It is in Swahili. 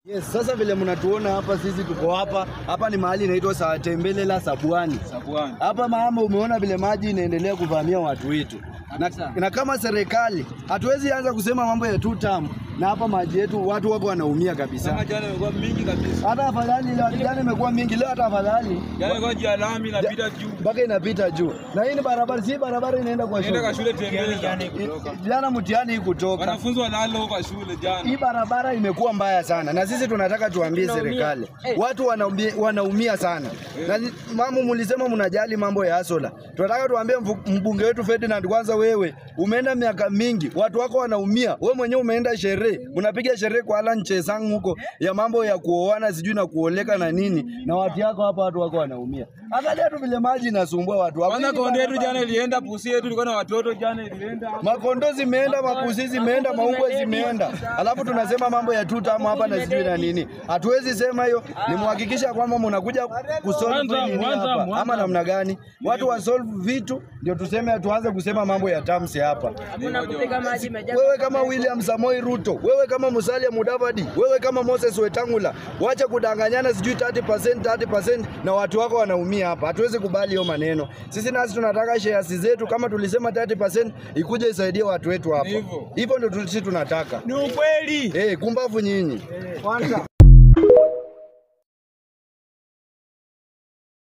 Yes, sasa vile mnatuona hapa sisi tuko hapa ni mahali inaitwa Satembelela Sabuani. Hapa mama umeona vile maji inaendelea kuvamia watu wetu. Na kama serikali hatuwezi anza kusema mambo ya 2 term na hapa maji yetu watu wako wanaumia kabisa. Kama jana imekuwa mingi kabisa. Hata afadhali jana imekuwa mingi, leo hata afadhali. Jana imekuwa jalami inapita juu. Mpaka inapita juu. Na hii ni barabara, si barabara inaenda kwa shule. Inaenda kwa shule Tembele. Jana mtihani hii kutoka. Wanafunzi wanalo kwa shule jana. Hii barabara imekuwa mbaya sana na sisi tunataka tuambie serikali. Watu wanaumia sana. Na mama mlisema mnajali mambo ya Asola. Tunataka tuambie mbunge wetu Ferdinand, kwanza wewe umeenda miaka mingi, watu wako wanaumia. Wewe mwenyewe umeenda sherehe, unapiga sherehe kwa Alan Chesang huko ya mambo ya kuoana sijui na kuoleka na nini, na watu yako hapa watu wako wanaumia. Angalia tu vile maji inasumbua watu. Kwanza konde yetu jana ilienda, pusi yetu ilikuwa na watoto jana ilienda. Makondo zimeenda, mapusi zimeenda, maungwe zimeenda. Alafu tunasema mambo ya 2 term hapa na sijui na nini. Hatuwezi sema hiyo. Nimhakikisha kwamba mnakuja kusolve nini hapa ama namna gani? Watu wa solve vitu ndio tuseme, tuanze kusema mambo ya terms hapa. Wewe kama William Samoei Ruto, wewe kama Musalia Mudavadi, wewe kama Moses Wetangula, wacha kudanganyana sijui 30% na watu wako wanaumia hapa. Hatuwezi kubali hiyo maneno. Sisi nasi tunataka shares zetu, kama tulisema 30% ikuje isaidie watu wetu hapa. Hivyo ndio sisi tunataka. Ni ukweli. Kumbavu nyinyi. Kwanza